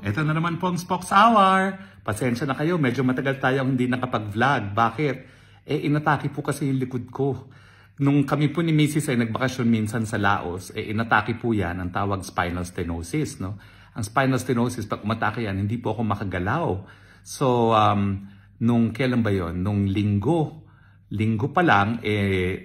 Ito na naman po ang Spokes Hour. Pasensya na kayo, medyo matagal tayong hindi nakapag-vlog. Bakit? Inatake po kasi yung likod ko. Nung kami po ni Mrs. ay nagbakasyon minsan sa Laos, inatake po yan, ang tawag spinal stenosis. No? Ang spinal stenosis, pag umatake yan, hindi po ako makagalaw. So, nung kailan ba yon? Nung linggo pa lang,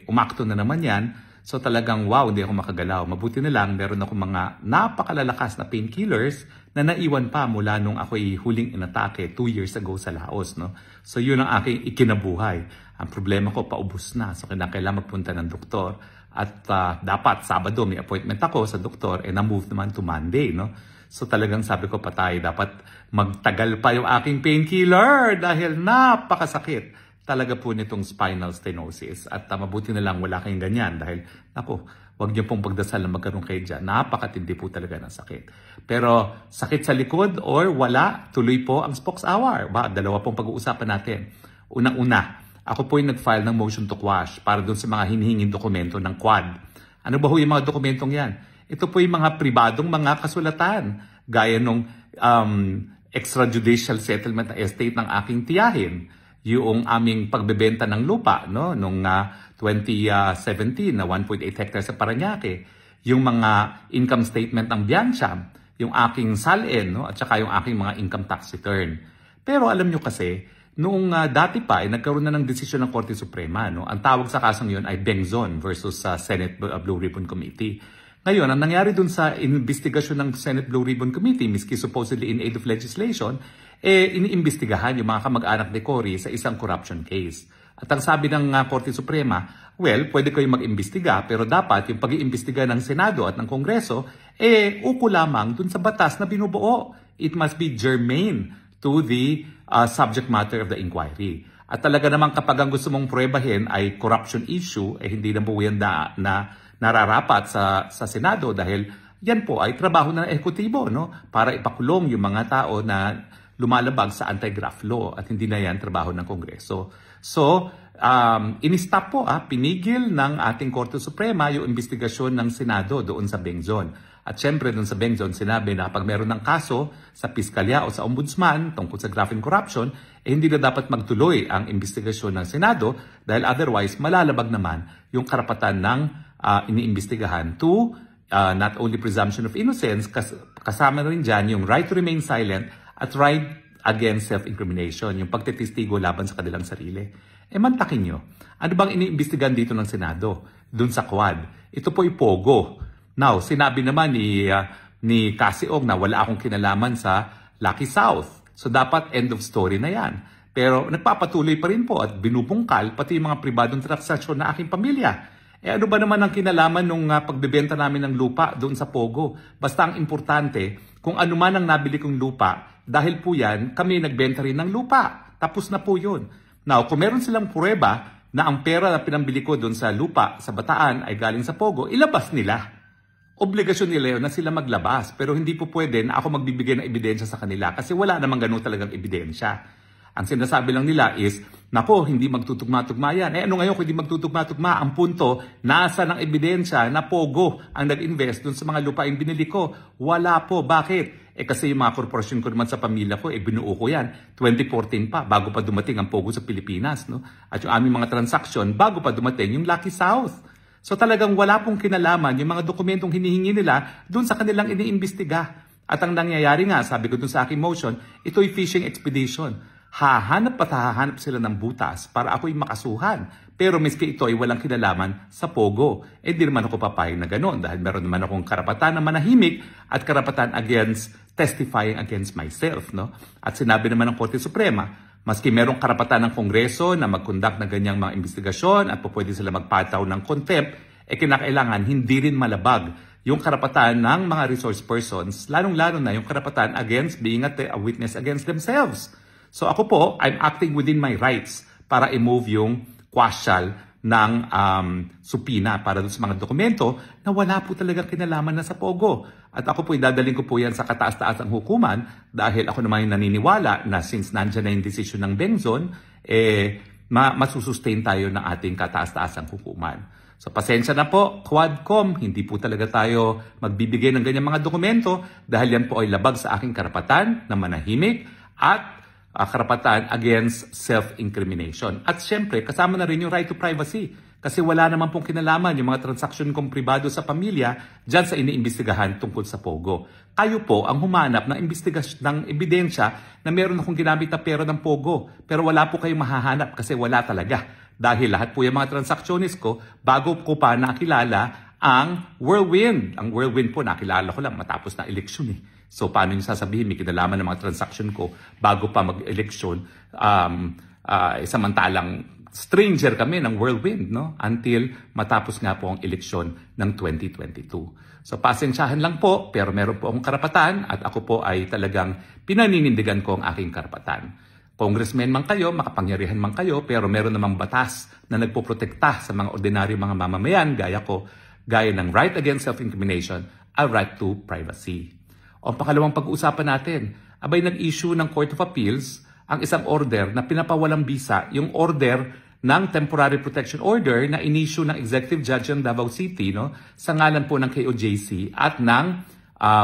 umakto na naman yan. So talagang wow, hindi ako makagalaw. Mabuti na lang, meron ako mga napakalalakas na painkillers na naiwan pa mula nung ako'y huling inatake 2 years ago sa Laos. No? So yun ang aking ikinabuhay. Ang problema ko, paubos na. So kailangan magpunta ng doktor. At dapat, Sabado, may appointment ako sa doktor na-move naman to Monday. No? So talagang sabi ko, patay, dapat magtagal pa yung aking painkiller dahil napakasakit talaga po nitong spinal stenosis. At mabuti na lang wala kayong ganyan dahil, ako, huwag niyo pong pagdasal na magkaroon kayo dyan. Napakatindi po talaga ng sakit. Pero sakit sa likod or wala, tuloy po ang Spokes Hour. Dalawa pong pag-uusapan natin. Unang-una, ako po yung nag-file ng motion to quash para doon sa mga hinihinging dokumento ng Quad. Ano ba ho yung mga dokumentong yan? Ito po yung mga pribadong mga kasulatan, gaya nung extrajudicial settlement na estate ng aking tiyahin, yung aming pagbebenta ng lupa no nung 2017 na 1.8 hectares sa Parañaque, yung mga income statement ng Biancham, yung aking SALN no at saka yung aking mga income tax return. Pero alam nyo kasi noong dati pa nagkaroon na ng desisyon ng Korte Suprema no. Ang tawag sa kasong yun ay Bengzon versus Senate Blue Ribbon Committee. Ngayon, ang nangyari dun sa investigasyon ng Senate Blue Ribbon Committee, miski supposedly in aid of legislation, iniimbestigahan yung mga kamag-anak ni Cory sa isang corruption case. At ang sabi ng Korte Suprema, well, pwede kayong mag-imbestiga, pero dapat yung pag-iimbestiga ng Senado at ng Kongreso, uko lamang dun sa batas na binubuo. It must be germane to the subject matter of the inquiry. At talaga naman kapag ang gusto mong pruebahin ay corruption issue, hindi na po yan na nararapat sa Senado dahil yan po ay trabaho ng ehekutibo no? Para ipakulong yung mga tao na lumalabag sa anti-graft law at hindi na yan trabaho ng Kongreso. So, in-stop po, pinigil ng ating Korte Suprema yung investigasyon ng Senado doon sa Bengzon. At syempre doon sa Bengzon, sinabi na kapag meron ng kaso sa Piskalya o sa Ombudsman tungkol sa graft and corruption, hindi na dapat magtuloy ang investigasyon ng Senado dahil otherwise malalabag naman yung karapatan ng iniimbestigahan to not only presumption of innocence, kasama rin dyan yung right to remain silent at right against self-incrimination, yung pagtitistigo laban sa kanilang sarili. Mantakin nyo, ano bang iniimbestigahan dito ng Senado? Doon sa Quad. Ito po ay Pogo. Now, sinabi naman ni Kasiog na wala akong kinalaman sa Lucky South. So dapat end of story na yan. Pero nagpapatuloy pa rin po at binubungkal pati yung mga pribadong transaksyon na aking pamilya. Ano ba naman ang kinalaman nung pagbebenta namin ng lupa doon sa Pogo? Basta ang importante, kung ano man ang nabili kong lupa, dahil po yan, kami nagbenta rin ng lupa. Tapos na po yun. Now, kung meron silang pruweba na ang pera na pinambili ko doon sa lupa, sa Bataan, ay galing sa Pogo, ilabas nila. Obligasyon nila yun na sila maglabas. Pero hindi po pwede na ako magbibigay ng ebidensya sa kanila kasi wala namang ganun talagang ebidensya. Ang sinasabi lang nila is, nako, hindi magtutugma-tugma yan. Ano ngayon kung hindi magtutugma-tugma? Ang punto, nasa ng ebidensya na Pogo ang nag-invest dun sa mga lupaing binili ko. Wala po. Bakit? Kasi yung mga korporasyon ko naman sa pamilya ko, binuo ko yan. 2014 pa, bago pa dumating ang Pogo sa Pilipinas. No? At yung aming mga transaksyon, bago pa dumating yung Lucky South. So talagang wala pong kinalaman yung mga dokumentong hinihingi nila dun sa kanilang iniimbestiga. At ang nangyayari nga, sabi ko dun sa aking motion, ito'y fishing expedition. Hahanap at hahanap sila ng butas para ako'y makasuhan. Pero miski ito ay walang kinalaman sa Pogo. Di naman ako papayag na gano'n dahil meron naman akong karapatan na manahimik at karapatan against testifying against myself. No? At sinabi naman ng Korte Suprema, maski merong karapatan ng Kongreso na mag-conduct ng ganyang mga investigasyon at pwede sila magpataw ng contempt, kinakailangan hindi rin malabag yung karapatan ng mga resource persons, lalong-lalo na yung karapatan against being a witness against themselves. So ako po, I'm acting within my rights para i-move yung quashal ng supina para doon sa mga dokumento na wala po talagang kinalaman na sa Pogo. At ako po, idadaling ko po yan sa kataas-taasang hukuman dahil ako naman yung naniniwala na since nandyan na yung decision ng Bengzon, masusustain tayo ng ating kataas-taasang hukuman. So pasensya na po, Quadcom, hindi po talaga tayo magbibigay ng ganyang mga dokumento dahil yan po ay labag sa aking karapatan na manahimik at karapatan against self-incrimination. At syempre, kasama na rin yung right to privacy kasi wala naman pong kinalaman yung mga transaksyon kong pribado sa pamilya dyan sa iniimbestigahan tungkol sa Pogo. Kayo po ang humanap ng ng ebidensya na meron akong ginamit na pera ng Pogo pero wala po kayong mahahanap kasi wala talaga. Dahil lahat po yung mga transactionist ko, bago ko pa nakilala ang Whirlwind. Ang Whirlwind po, nakilala ko lang matapos na eleksyon eh. So, paano nyo sasabihin, may kinalaman ng mga transaction ko bago pa mag-eleksyon, samantalang stranger kami ng Whirlwind, no? Until matapos nga po ang eleksyon ng 2022. So, pasensyahan lang po, pero meron po akong karapatan at ako po ay talagang pinaninindigan ko ang aking karapatan. Congressman man kayo, makapangyarihan man kayo, pero meron namang batas na nagpoprotekta sa mga ordinaryong mga mamamayan, gaya ng right against self-incrimination, a right to privacy. O ang pakalawang pag-uusapan natin, abay nag-issue ng Court of Appeals ang isang order na pinapawalang bisa, yung order ng Temporary Protection Order na in-issue ng Executive Judge ng Davao City, no, sa ngalan po ng KOJC at ng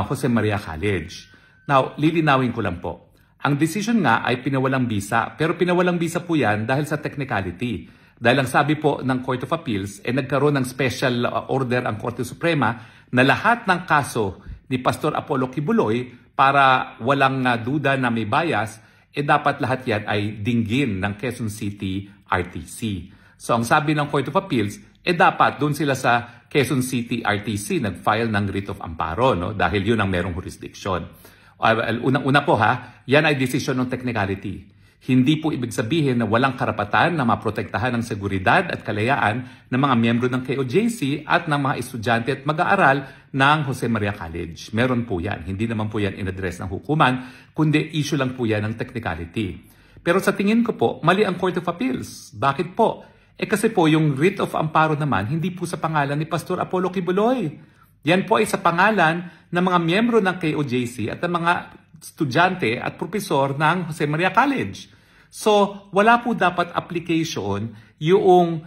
Jose Maria College. Now, lilinawin ko lang po. Ang decision nga ay pinawalang bisa, pero pinawalang bisa po yan dahil sa technicality. Dahil ang sabi po ng Court of Appeals, nagkaroon ng special order ang Korte Suprema na lahat ng kaso ni Pastor Apollo Kibuloy para walang duda na may bias, dapat lahat yan ay dinggin ng Quezon City RTC. So ang sabi ng Court of Appeals, dapat doon sila sa Quezon City RTC nag-file ng writ of amparo, no? Dahil yun ang merong jurisdiction. Unang-una po yan ay desisyon ng technicality. Hindi po ibig sabihin na walang karapatan na maprotektahan ng seguridad at kalayaan ng mga miyembro ng KOJC at ng mga estudyante at mag-aaral ng Jose Maria College. Meron po yan. Hindi naman po yan in-address ng hukuman, kundi issue lang po yan ng technicality. Pero sa tingin ko po, mali ang Court of Appeals. Bakit po? Kasi po yung writ of amparo naman, hindi po sa pangalan ni Pastor Apollo Kibuloy. Yan po ay sa pangalan ng mga miyembro ng KOJC at ng mga estudyante at propesor ng Jose Maria College. So, wala po dapat application yung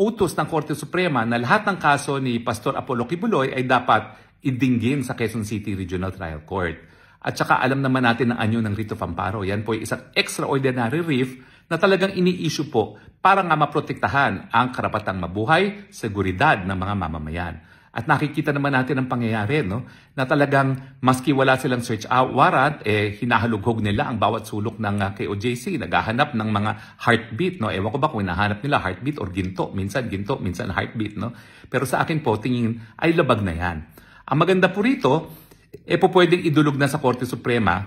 utos ng Korte Suprema na lahat ng kaso ni Pastor Apollo Kibuloy ay dapat idinggin sa Quezon City Regional Trial Court. At saka alam naman natin ang anyo ng writ of amparo. Yan po ay isang extraordinary writ na talagang ini-issue po para nga maprotektahan ang karapatang mabuhay, seguridad ng mga mamamayan. At nakikita naman natin ang pangyayari, no? Na talagang maski wala silang search warrant, hinahalughog nila ang bawat sulok ng KOJC, naghahanap ng mga heartbeat, no? Ewan ko ba kung hinahanap nila heartbeat or ginto, minsan heartbeat, no? Pero sa akin po, tingin ay labag na yan. Ang maganda po rito, po pwedeng idulog na sa Korte Suprema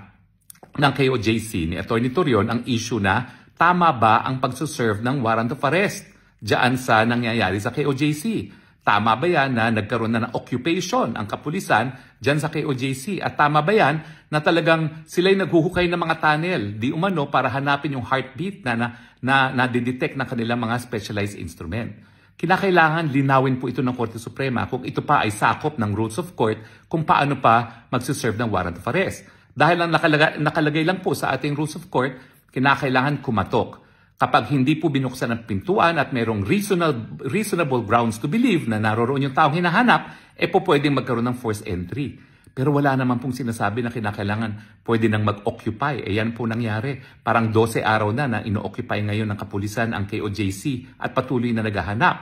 ng KOJC ni Atty. Torion ang issue na tama ba ang pagsuserve ng warrant of arrest diyan sa nangyayari sa KOJC. Tama ba yan na nagkaroon na ng occupation ang kapulisan dyan sa KOJC? At tama ba yan na talagang sila'y naghuhukay ng mga tunnel, di umano, para hanapin yung heartbeat na didetect ng kanilang mga specialized instrument? Kinakailangan linawin po ito ng Korte Suprema kung ito pa ay sakop ng rules of court kung paano pa magsiserve ng warrant of arrest. Dahil ang nakalagay lang po sa ating rules of court, kinakailangan kumatok. Kapag hindi po binuksan ang pintuan at mayroong reasonable grounds to believe na naroroon yung taong hinahanap, po pwedeng magkaroon ng forced entry. Pero wala naman pong sinasabi na kinakailangan pwede nang mag-occupy. Yan po nangyari. Parang 12 araw na ino-occupy ngayon ng kapulisan ang KOJC at patuloy na naghahanap.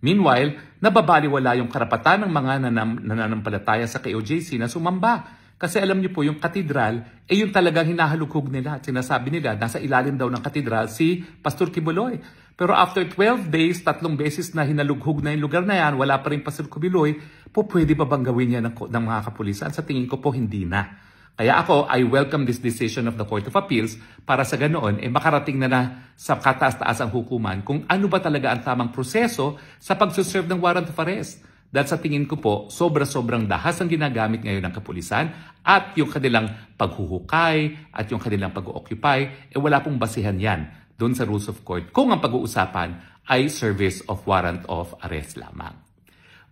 Meanwhile, nababaliwala yung karapatan ng mga nananampalataya sa KOJC na sumamba. Kasi alam niyo po, yung katedral, yung talagang hinahalughog nila. At sinasabi nila, nasa ilalim daw ng katedral si Pastor Kibuloy. Pero after 12 days, 3 beses na hinalughog na yung lugar na yan, wala pa rin Pastor Kibuloy, po pwede pa bang gawin yan ng mga kapulisan? Sa tingin ko po, hindi na. Kaya ako, I welcome this decision of the Court of Appeals para sa ganoon, makarating na sa kataas-taasang hukuman kung ano ba talaga ang tamang proseso sa pagsuserve ng warrant of arrest. Dahil sa tingin ko po, sobra-sobrang dahas ang ginagamit ngayon ng kapulisan at yung kanilang paghuhukay at yung kanilang pag-occupy, wala pong basihan yan doon sa rules of court kung ang pag-uusapan ay service of warrant of arrest lamang.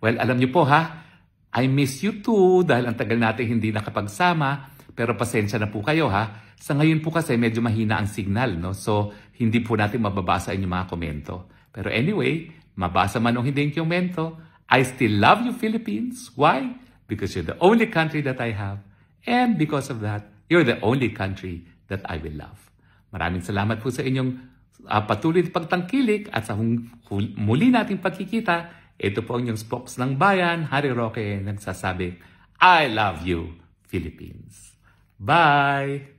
Well, alam niyo po I miss you too dahil ang tagal natin hindi nakapagsama, pero pasensya na po kayo Sa ngayon po kasi medyo mahina ang signal, no? So hindi po natin mababasa yung mga komento. Pero anyway, mabasa man o hindi yung komento, I still love you, Philippines. Why? Because you're the only country that I have. And because of that, you're the only country that I will love. Maraming salamat po sa inyong patuloy na pagtangkilik at sa muli nating pagkikita. Ito po ang inyong spokes ng bayan, Harry Roque, nagsasabi, I love you, Philippines. Bye!